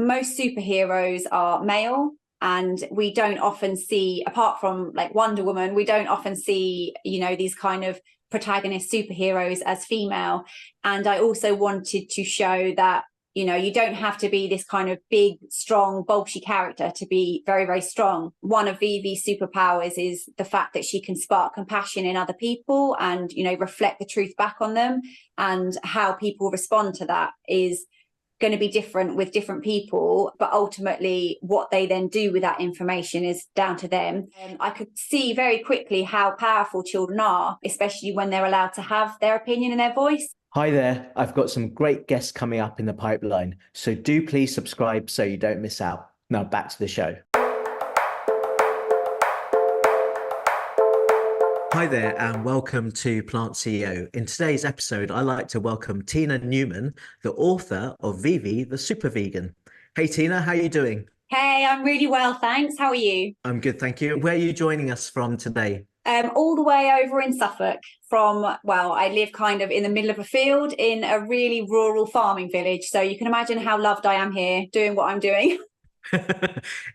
most superheroes are male, and we don't often see, apart from like Wonder Woman, we don't often see, these kind of protagonist superheroes as female. And I also wanted to show that, you don't have to be this kind of big, strong, bolshy character to be very, very strong. One of Vivi's superpowers is the fact that she can spark compassion in other people and, reflect the truth back on them. And how people respond to that is going to be different with different people, but ultimately what they then do with that information is down to them. I could see very quickly how powerful children are, especially when they're allowed to have their opinion and their voice. Hi there, I've got some great guests coming up in the pipeline, so do please subscribe so you don't miss out. Now back to the show. Hi there and welcome to Plant CEO. In today's episode, I'd like to welcome Tina Newman, the author of Vivi the Supervegan. Hey Tina, how are you doing? Hey, I'm really well, thanks. How are you? I'm good, thank you. Where are you joining us from today? All the way over in Suffolk I live kind of in the middle of a field in a really rural farming village. So you can imagine how loved I am here doing what I'm doing.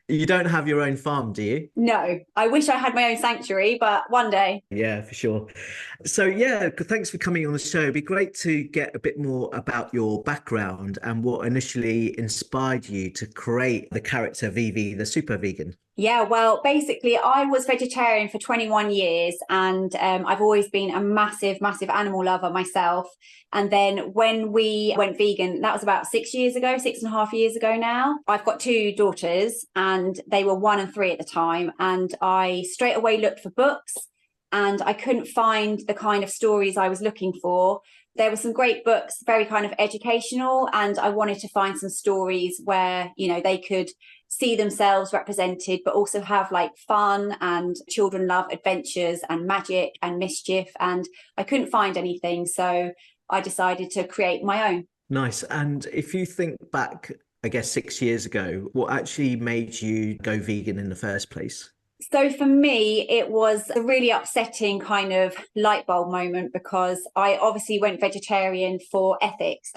You don't have your own farm, do you? No, I wish I had my own sanctuary, but one day. Yeah, for sure. So yeah, thanks for coming on the show. It'd be great to get a bit more about your background and what initially inspired you to create the character Vivi the Supervegan. Yeah, well, basically, I was vegetarian for 21 years and I've always been a massive, massive animal lover myself. And then when we went vegan, that was about 6.5 years ago now. I've got two daughters and they were 1 and 3 at the time. And I straight away looked for books and I couldn't find the kind of stories I was looking for. There were some great books, very kind of educational, and I wanted to find some stories where, they could see themselves represented, but also have like fun, and children love adventures and magic and mischief. And I couldn't find anything. So I decided to create my own. Nice. And if you think back, I guess 6 years ago, what actually made you go vegan in the first place? So for me, it was a really upsetting kind of light bulb moment because I obviously went vegetarian for ethics.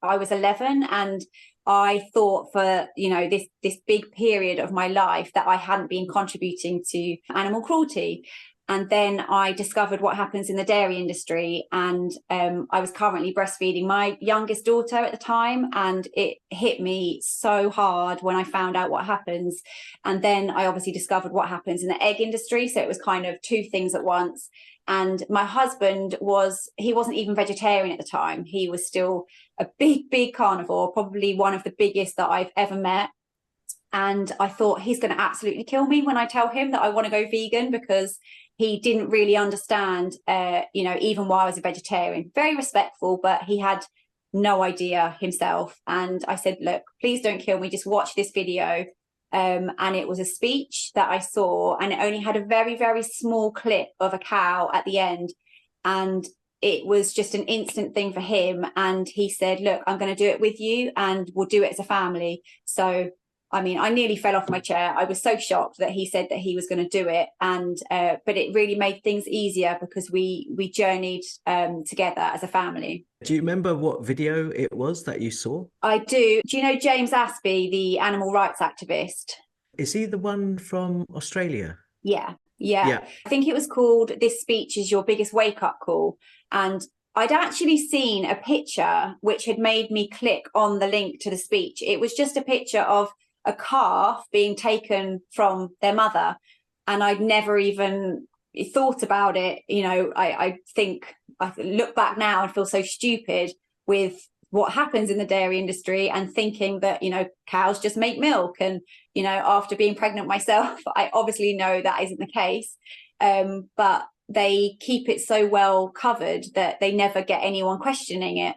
I was 11 and I thought for, this big period of my life that I hadn't been contributing to animal cruelty. And then I discovered what happens in the dairy industry. And I was currently breastfeeding my youngest daughter at the time. And it hit me so hard when I found out what happens. And then I obviously discovered what happens in the egg industry. So it was kind of two things at once. And my husband he wasn't even vegetarian at the time. He was still a big, big carnivore, probably one of the biggest that I've ever met. And I thought he's going to absolutely kill me when I tell him that I want to go vegan, because he didn't really understand, even while I was a vegetarian. Very respectful, but he had no idea himself. And I said, look, please don't kill me. Just watch this video. And it was a speech that I saw, and it only had a very, very small clip of a cow at the end. And it was just an instant thing for him. And he said, look, I'm going to do it with you and we'll do it as a family. So I mean, I nearly fell off my chair. I was so shocked that he said that he was going to do it. And but it really made things easier because we journeyed together as a family. Do you remember what video it was that you saw? I do. Do you know James Aspey, the animal rights activist? Is he the one from Australia? Yeah. I think it was called "This Speech is Your Biggest Wake Up Call." And I'd actually seen a picture which had made me click on the link to the speech. It was just a picture of a calf being taken from their mother, and I'd never even thought about it. I think I look back now and feel so stupid with what happens in the dairy industry and thinking that cows just make milk. And after being pregnant myself, I obviously know that isn't the case, but they keep it so well covered that they never get anyone questioning it.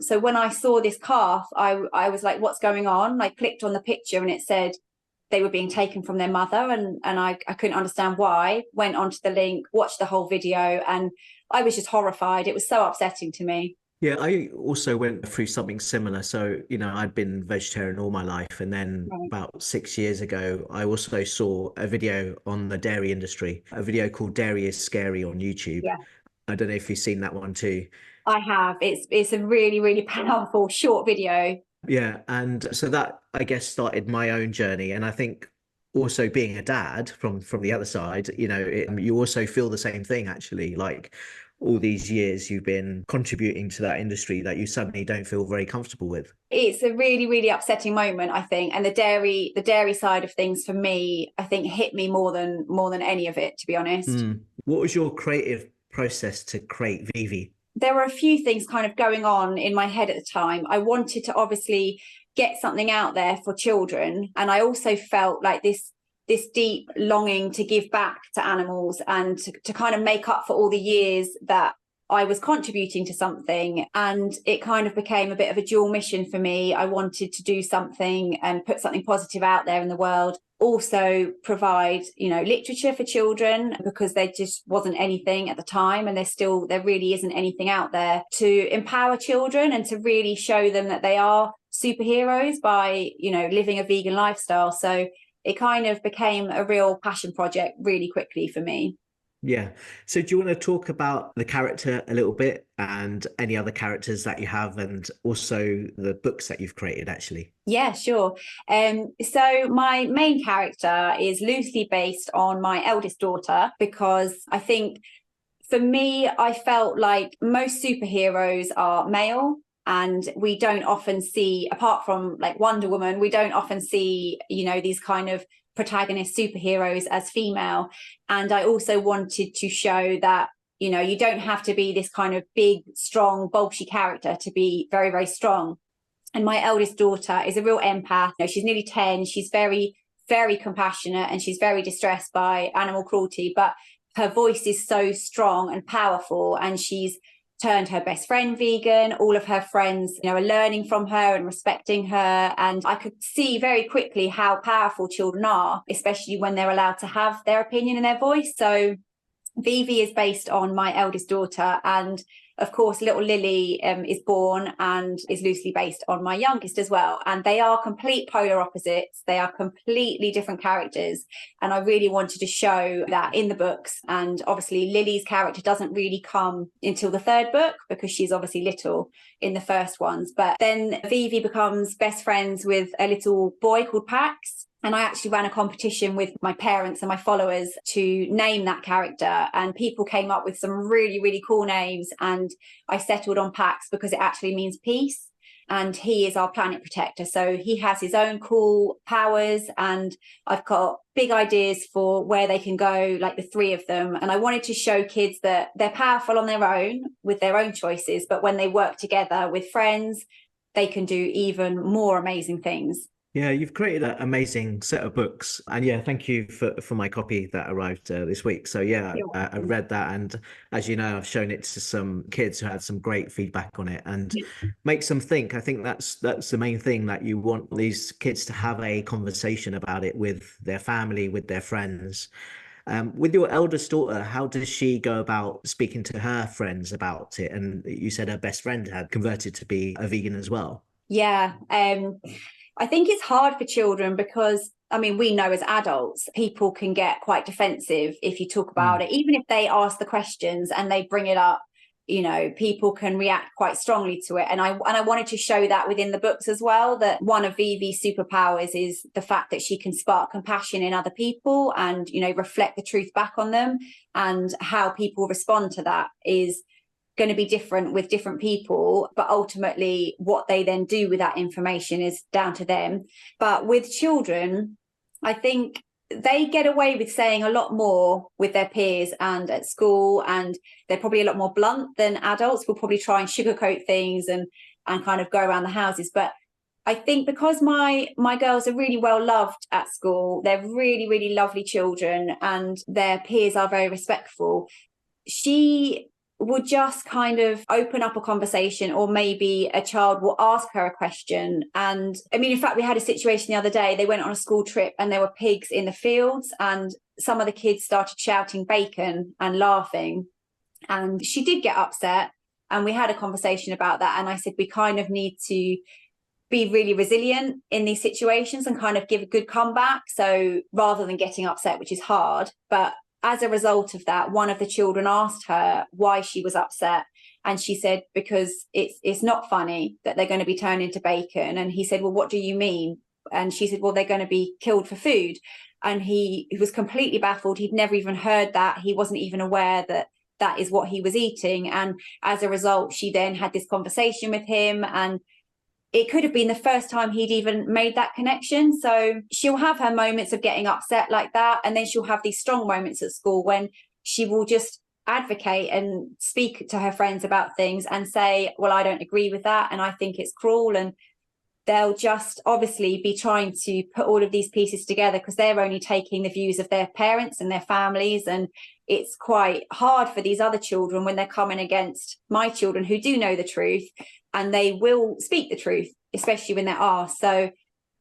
So when I saw this calf, I was like, what's going on? I clicked on the picture and it said they were being taken from their mother, and I couldn't understand why. Went onto the link, watched the whole video, and I was just horrified. It was so upsetting to me. Yeah, I also went through something similar. So, I'd been vegetarian all my life. And then about 6 years ago, I also saw a video on the dairy industry, a video called Dairy is Scary on YouTube. Yeah. I don't know if you've seen that one too. I have. It's a really, really powerful short video. Yeah, and so that, I guess, started my own journey. And I think also being a dad from the other side, you also feel the same thing actually. Like all these years you've been contributing to that industry that you suddenly don't feel very comfortable with. It's a really, really upsetting moment, I think. And the dairy side of things for me, I think hit me more than any of it, to be honest. What was your creative process to create Vivi? There were a few things kind of going on in my head at the time. I wanted to obviously get something out there for children. And I also felt like this deep longing to give back to animals and to kind of make up for all the years that I was contributing to something. And it kind of became a bit of a dual mission for me. I wanted to do something and put something positive out there in the world, also provide literature for children, because there just wasn't anything at the time, and there really isn't anything out there to empower children and to really show them that they are superheroes by living a vegan lifestyle. So it kind of became a real passion project really quickly for me. Yeah. So do you want to talk about the character a little bit and any other characters that you have, and also the books that you've created actually? Yeah, sure. So my main character is loosely based on my eldest daughter, because I think for me, I felt like most superheroes are male, and we don't often see, apart from like Wonder Woman, we don't often see, these kind of protagonist superheroes as female. And I also wanted to show that you don't have to be this kind of big, strong, bulky character to be very, very strong. And my eldest daughter is a real empath. She's nearly 10. She's very, very compassionate, and she's very distressed by animal cruelty, but her voice is so strong and powerful, and she's turned her best friend vegan. All of her friends, are learning from her and respecting her. And I could see very quickly how powerful children are, especially when they're allowed to have their opinion and their voice. So Vivi is based on my eldest daughter, and of course little Lily is born and is loosely based on my youngest as well, and they are complete polar opposites. They are completely different characters, and I really wanted to show that in the books. And obviously Lily's character doesn't really come until the third book, because she's obviously little in the first ones, but then Vivi becomes best friends with a little boy called Pax. And I actually ran a competition with my parents and my followers to name that character. And people came up with some really, really cool names. And I settled on Pax because it actually means peace. And he is our planet protector. So he has his own cool powers. And I've got big ideas for where they can go, like the three of them. And I wanted to show kids that they're powerful on their own with their own choices. But when they work together with friends, they can do even more amazing things. Yeah, you've created an amazing set of books, and yeah, thank you for my copy that arrived this week. So yeah, I read that, and as you know, I've shown it to some kids who had some great feedback on it, and makes them think. I think that's the main thing, that you want these kids to have a conversation about it with their family, with their friends. With your eldest daughter, how does she go about speaking to her friends about it? And you said her best friend had converted to be a vegan as well. Yeah. I think it's hard for children because, we know as adults, people can get quite defensive if you talk about it. Even if they ask the questions and they bring it up, people can react quite strongly to it. And I wanted to show that within the books as well, that one of Vivi's superpowers is the fact that she can spark compassion in other people and, reflect the truth back on them. And how people respond to that is going to be different with different people, but ultimately what they then do with that information is down to them. But with children, I think they get away with saying a lot more with their peers and at school, and they're probably a lot more blunt than adults. Will probably try and sugarcoat things and kind of go around the houses. But I think because my girls are really well loved at school, they're really, really lovely children, and their peers are very respectful, she would just kind of open up a conversation, or maybe a child will ask her a question. And in fact, we had a situation the other day. They went on a school trip and there were pigs in the fields, and some of the kids started shouting bacon and laughing, and she did get upset, and we had a conversation about that. And I said, we kind of need to be really resilient in these situations and kind of give a good comeback. So rather than getting upset, which is hard, but as a result of that, one of the children asked her why she was upset. And she said, because it's not funny that they're going to be turned into bacon. And he said, well, what do you mean? And she said, well, they're going to be killed for food. And he was completely baffled. He'd never even heard that. He wasn't even aware that that is what he was eating. And as a result, she then had this conversation with him, and it could have been the first time he'd even made that connection. So she'll have her moments of getting upset like that. And then she'll have these strong moments at school when she will just advocate and speak to her friends about things and say, well, I don't agree with that, and I think it's cruel. And they'll just obviously be trying to put all of these pieces together because they're only taking the views of their parents and their families. And it's quite hard for these other children when they're coming against my children who do know the truth, and they will speak the truth, especially when they're asked. So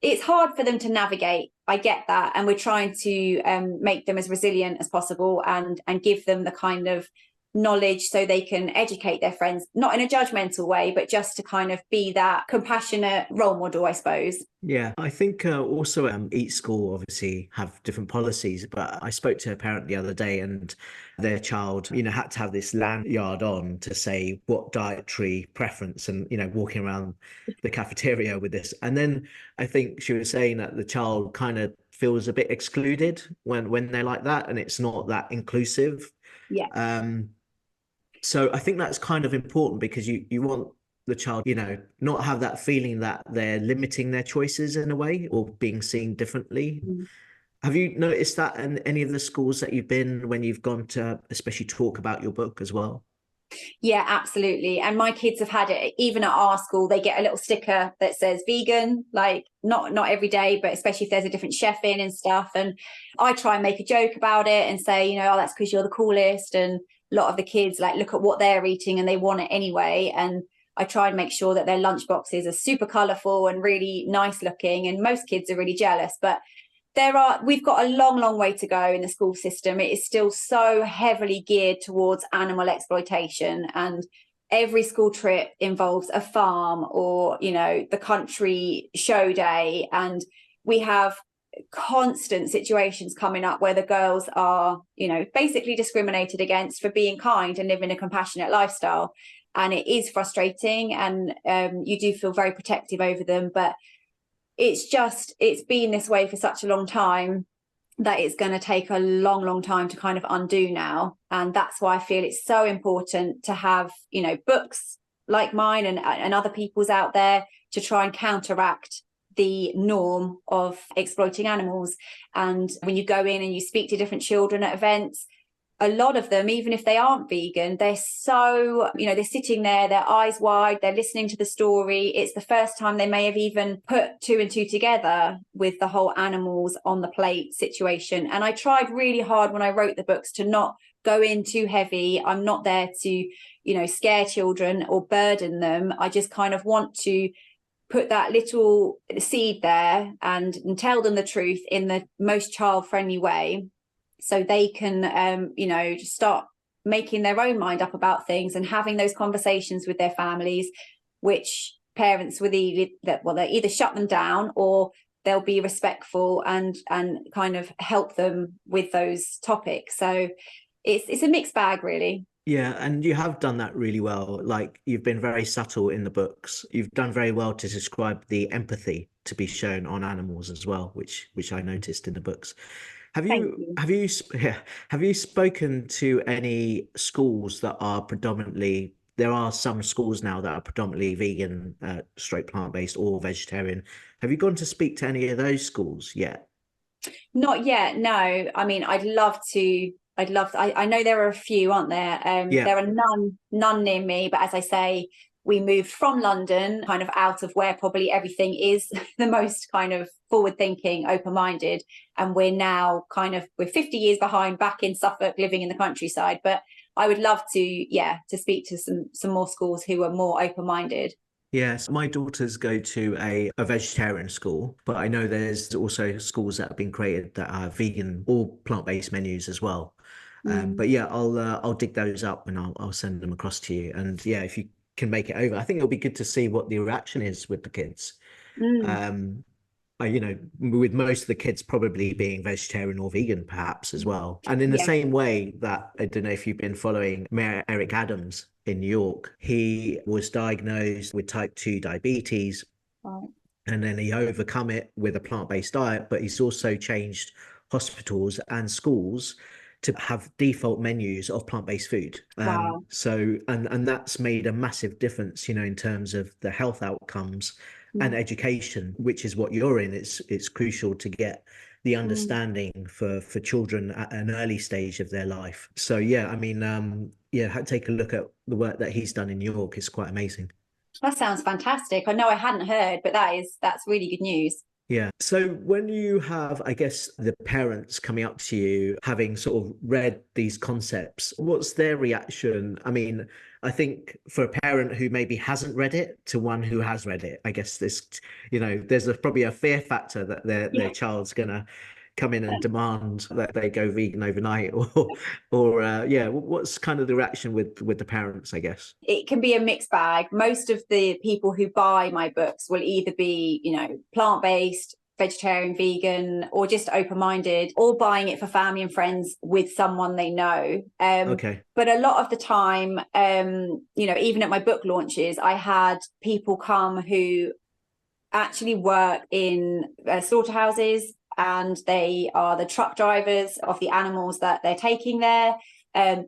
it's hard for them to navigate. I get that. And we're trying to make them as resilient as possible and give them the kind of knowledge so they can educate their friends, not in a judgmental way, but just to kind of be that compassionate role model, I suppose. Yeah, I think also each school obviously have different policies, but I spoke to a parent the other day and their child, had to have this lanyard on to say what dietary preference and, walking around the cafeteria with this. And then I think she was saying that the child kind of feels a bit excluded when they're like that, and it's not that inclusive. Yeah. So I think that's kind of important because you want the child, not have that feeling that they're limiting their choices in a way or being seen differently. Mm. Have you noticed that in any of the schools that you've been when you've gone to especially talk about your book as well? Yeah, absolutely. And my kids have had it. Even at our school, they get a little sticker that says vegan, like not every day, but especially if there's a different chef in and stuff. And I try and make a joke about it and say, oh, that's because you're the coolest. And a lot of the kids look at what they're eating and they want it anyway. And I try and make sure that their lunch boxes are super colourful and really nice looking. And most kids are really jealous, but we've got a long way to go in the school system. It is still so heavily geared towards animal exploitation, and every school trip involves a farm or, the country show day. And we have constant situations coming up where the girls are, basically discriminated against for being kind and living a compassionate lifestyle. And it is frustrating, and you do feel very protective over them, but it's been this way for such a long time that it's going to take a long time to kind of undo now. And that's why I feel it's so important to have, books like mine and other people's out there to try and counteract the norm of exploiting animals. And when you go in and you speak to different children at events, a lot of them, even if they aren't vegan, they're so, they're sitting there, their eyes wide, they're listening to the story. It's the first time they may have even put two and two together with the whole animals on the plate situation. And I tried really hard when I wrote the books to not go in too heavy. I'm not there to, scare children or burden them. I just kind of want to put that little seed there and tell them the truth in the most child-friendly way, so they can, just start making their own mind up about things and having those conversations with their families, which parents will they'll either shut them down or they'll be respectful and kind of help them with those topics. So it's a mixed bag, really. Yeah, and you have done that really well. Like, you've been very subtle in the books. You've done very well to describe the empathy to be shown on animals as well, which I noticed in the books. Have you spoken to any schools that are predominantly, there are some schools now that are predominantly vegan, straight plant-based or vegetarian. Have you gone to speak to any of those schools yet? Not yet, no. I mean, I'd love to. I know there are a few, aren't there? Yeah. There are none near me, but as I say, we moved from London, kind of out of where probably everything is the most kind of forward-thinking, open-minded, and we're 50 years behind, back in Suffolk, living in the countryside. But I would love to speak to some more schools who are more open-minded. Yes, my daughters go to a vegetarian school, but I know there's also schools that have been created that are vegan or plant-based menus as well. But yeah, I'll dig those up and I'll send them across to you. And yeah, if you can make it over, I think it'll be good to see what the reaction is with the kids. you know, with most of the kids probably being vegetarian or vegan, perhaps as well. And in the Yeah. same way that, I don't know if you've been following Mayor Eric Adams in New York, he was diagnosed with type 2 diabetes. Right. And then he overcome it with a plant-based diet, but he's also changed hospitals and schools to have default menus of plant-based food. Wow. And that's made a massive difference, you know, in terms of the health outcomes and Mm. education, which is what you're in. It's crucial to get the Mm. understanding for children at an early stage of their life. So yeah, I mean, yeah, take a look at the work that he's done in New York. It's quite amazing. That sounds fantastic. I know I hadn't heard, but that's really good news. Yeah. So when you have, I guess, the parents coming up to you, having sort of read these concepts, what's their reaction? I mean, I think for a parent who maybe hasn't read it to one who has read it, I guess this, you know, there's probably a fear factor that their Yeah. child's gonna come in and demand that they go vegan overnight, or yeah, what's kind of the reaction with the parents, I guess? It can be a mixed bag. Most of the people who buy my books will either be, you know, plant-based, vegetarian, vegan, or just open-minded, or buying it for family and friends with someone they know. Okay. But a lot of the time, you know, even at my book launches, I had people come who actually work in slaughterhouses, and they are the truck drivers of the animals that they're taking there.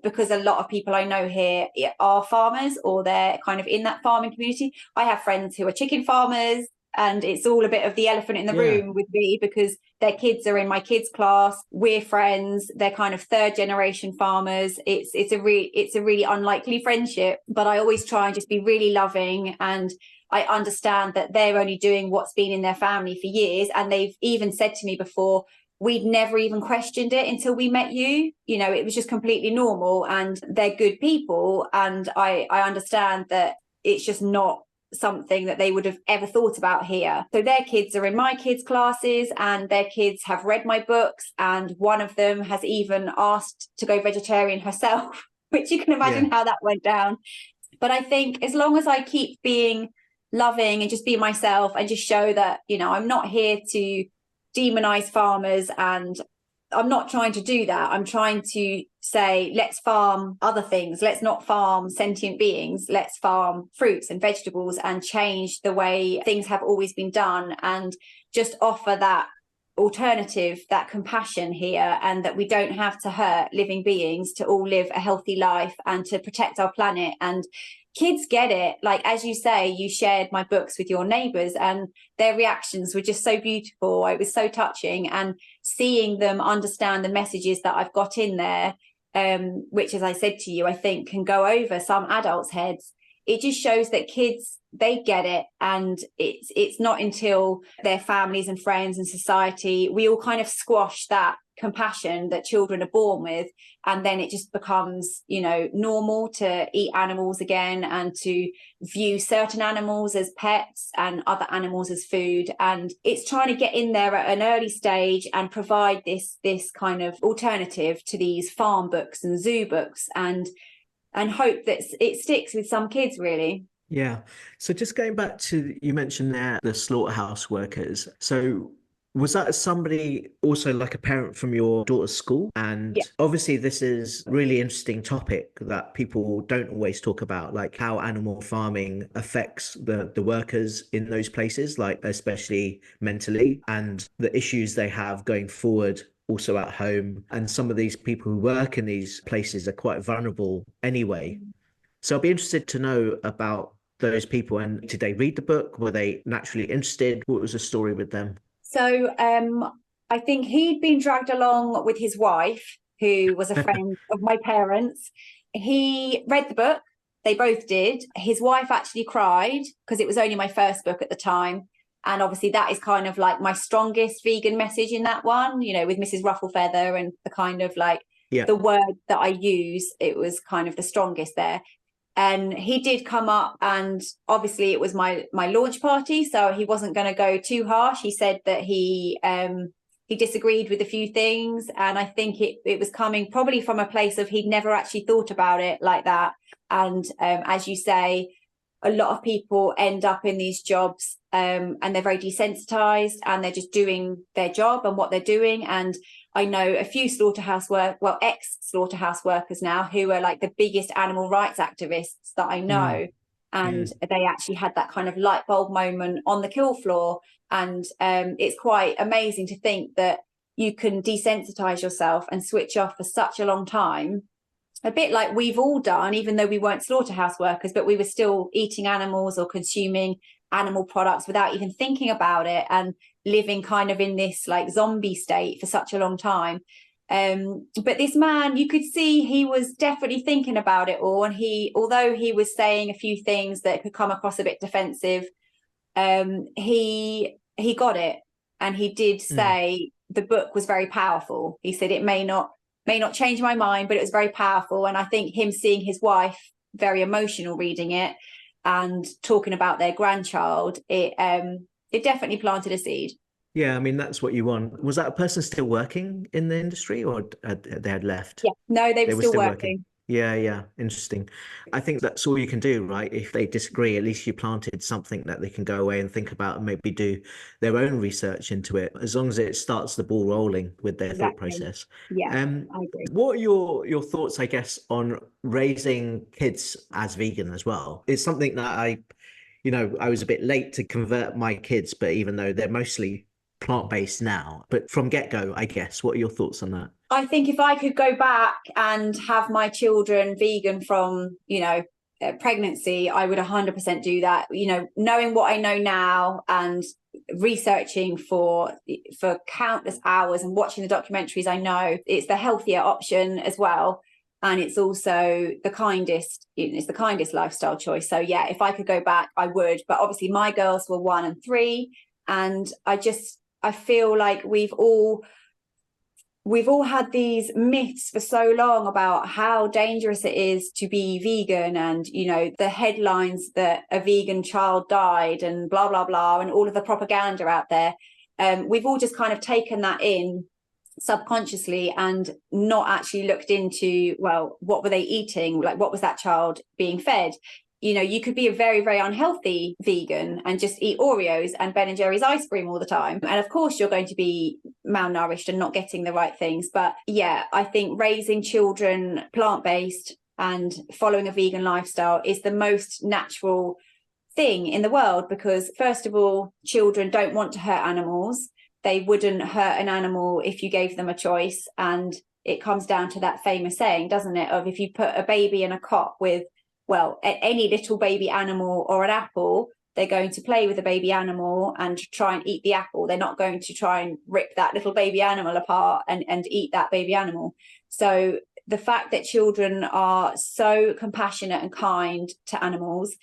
Because a lot of people I know here are farmers, or they're kind of in that farming community. I have friends who are chicken farmers, and it's all a bit of the elephant in the Yeah. room with me, because their kids are in my kids' class. We're friends. They're kind of third generation farmers. It's a really unlikely friendship, but I always try and just be really loving, and I understand that they're only doing what's been in their family for years. And they've even said to me before, we'd never even questioned it until we met you. You know, it was just completely normal, and they're good people. And I understand that it's just not something that they would have ever thought about here. So their kids are in my kids' classes, and their kids have read my books. And one of them has even asked to go vegetarian herself, which you can imagine Yeah. how that went down. But I think as long as I keep being loving and just be myself, and just show that, you know, I'm not here to demonize farmers, and I'm not trying to do that. I'm trying to say, let's farm other things. Let's not farm sentient beings. Let's farm fruits and vegetables, and change the way things have always been done, and just offer that alternative, that compassion here, and that we don't have to hurt living beings to all live a healthy life and to protect our planet. And kids get it. Like, as you say, you shared my books with your neighbors, and their reactions were just so beautiful. It was so touching, and seeing them understand the messages that I've got in there, which, as I said to you, I think can go over some adults' heads. It just shows that kids, they get it. And it's not until their families and friends and society, we all kind of squash that compassion that children are born with, and then it just becomes, you know, normal to eat animals again, and to view certain animals as pets and other animals as food. And it's trying to get in there at an early stage and provide this kind of alternative to these farm books and zoo books, and hope that it sticks with some kids, really. Yeah. So just going back to, you mentioned there the slaughterhouse workers. So was that somebody also like a parent from your daughter's school? And Yeah. obviously this is a really interesting topic that people don't always talk about, like how animal farming affects the workers in those places, like especially mentally, and the issues they have going forward also at home. And some of these people who work in these places are quite vulnerable anyway. So I'll be interested to know about those people. And did they read the book? Were they naturally interested? What was the story with them? So I think he'd been dragged along with his wife, who was a friend of my parents. He read the book. They both did. His wife actually cried, because it was only my first book at the time. And obviously that is kind of like my strongest vegan message in that one, you know, with Mrs. Rufflefeather, and the kind of like Yeah. the word that I use, it was kind of the strongest there. And he did come up, and obviously it was my launch party, so he wasn't going to go too harsh. He said that he disagreed with a few things, and I think it was coming probably from a place of he'd never actually thought about it like that. And as you say, a lot of people end up in these jobs and they're very desensitized and they're just doing their job and what they're doing. And I know a few ex-slaughterhouse workers now who are like the biggest animal rights activists that I know. And they actually had that kind of light bulb moment on the kill floor. And it's quite amazing to think that you can desensitize yourself and switch off for such a long time, a bit like we've all done, even though we weren't slaughterhouse workers, but we were still eating animals or consuming animal products without even thinking about it, and living kind of in this like zombie state for such a long time. But this man, you could see he was definitely thinking about it all. And although he was saying a few things that could come across a bit defensive, he got it. And he did say the book was very powerful. He said it may not change my mind, but it was very powerful. And I think him seeing his wife very emotional reading it and talking about their grandchild, it definitely planted a seed. Yeah, I mean, that's what you want. Was that a person still working in the industry, or they had left? Yeah, no, they were still working. Yeah, interesting. I think that's all you can do, right? If they disagree, at least you planted something that they can go away and think about and maybe do their own research into it, as long as it starts the ball rolling with their thought process. Yeah, I agree. What are your thoughts, I guess, on raising kids as vegan as well? It's something that I was a bit late to convert my kids, but even though they're mostly plant-based now, but from get-go, I guess, what are your thoughts on that? I think if I could go back and have my children vegan from, pregnancy, I would 100% do that. Knowing what I know now and researching for countless hours and watching the documentaries, I know it's the healthier option as well. And it's also the kindest, it's the kindest lifestyle choice. So yeah, if I could go back, I would. But obviously my girls were 1 and 3. And I feel like we've all had these myths for so long about how dangerous it is to be vegan, and the headlines that a vegan child died and blah blah blah, and all of the propaganda out there. We've all just kind of taken that in subconsciously and not actually looked into, well, what were they eating, like what was that child being fed. You could be a very, very unhealthy vegan and just eat Oreos and Ben and Jerry's ice cream all the time. And of course, you're going to be malnourished and not getting the right things. But yeah, I think raising children plant-based and following a vegan lifestyle is the most natural thing in the world, because first of all, children don't want to hurt animals. They wouldn't hurt an animal if you gave them a choice. And it comes down to that famous saying, doesn't it, of if you put a baby in a cot with, well, any little baby animal or an apple, they're going to play with the baby animal and try and eat the apple. They're not going to try and rip that little baby animal apart and eat that baby animal. So the fact that children are so compassionate and kind to animals,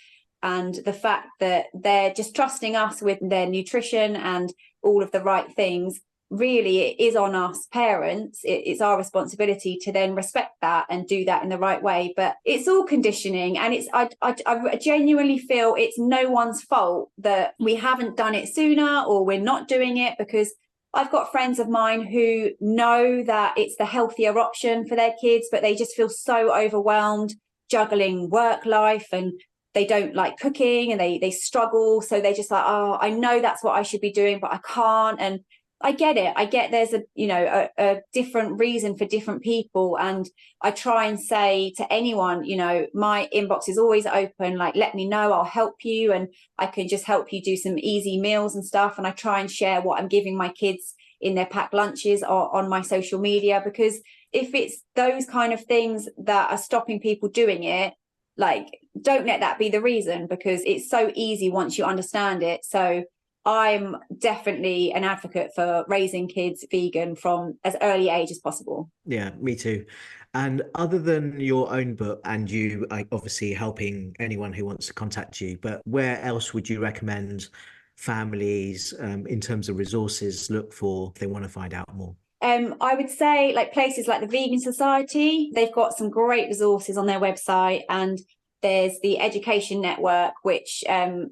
and the fact that they're just trusting us with their nutrition and all of the right things, really it is on us parents. It's our responsibility to then respect that and do that in the right way. But it's all conditioning, and I genuinely feel it's no one's fault that we haven't done it sooner or we're not doing it, because I've got friends of mine who know that it's the healthier option for their kids, but they just feel so overwhelmed juggling work life, and they don't like cooking and they struggle. So they're just like, oh, I know that's what I should be doing, but I can't. And I get it. I get there's a different reason for different people. And I try and say to anyone, my inbox is always open. Like, let me know, I'll help you. And I can just help you do some easy meals and stuff. And I try and share what I'm giving my kids in their packed lunches or on my social media, because if it's those kind of things that are stopping people doing it, like, don't let that be the reason, because it's so easy once you understand it. So I'm definitely an advocate for raising kids vegan from as early age as possible. Yeah, me too. And other than your own book and you obviously helping anyone who wants to contact you, but where else would you recommend families in terms of resources look for if they want to find out more? I would say like places like the Vegan Society, they've got some great resources on their website, and there's the Education Network, which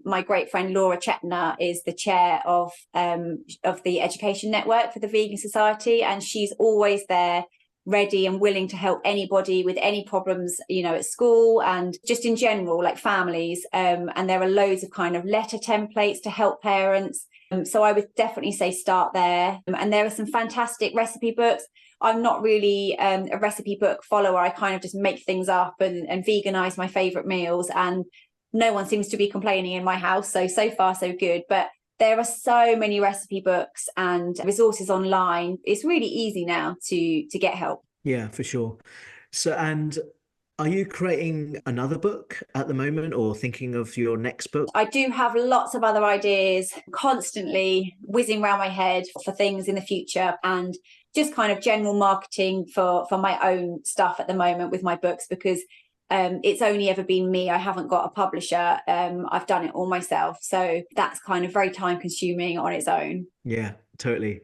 my great friend Laura Chetner is the chair of the Education Network for the Vegan Society, and she's always there ready and willing to help anybody with any problems, you know, at school and just in general, like families. And there are loads of kind of letter templates to help parents. So I would definitely say start there. And there are some fantastic recipe books. I'm not really a recipe book follower. I kind of just make things up and veganize my favorite meals. And no one seems to be complaining in my house. So far, so good. But there are so many recipe books and resources online. It's really easy now to get help. Yeah, for sure. So, and are you creating another book at the moment or thinking of your next book? I do have lots of other ideas constantly whizzing around my head for things in the future, and just kind of general marketing for my own stuff at the moment with my books, because it's only ever been me. I haven't got a publisher. I've done it all myself. So that's kind of very time consuming on its own. Yeah, totally.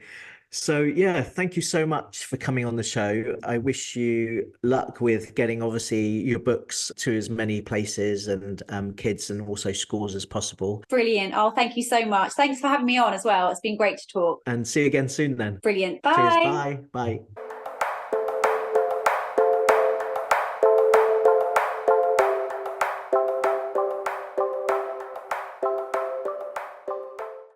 So yeah, thank you so much for coming on the show. I wish you luck with getting obviously your books to as many places and kids and also schools as possible. Brilliant. Oh, thank you so much. Thanks for having me on as well. It's been great to talk. And see you again soon then. Brilliant. Bye. Cheers. Bye. Bye.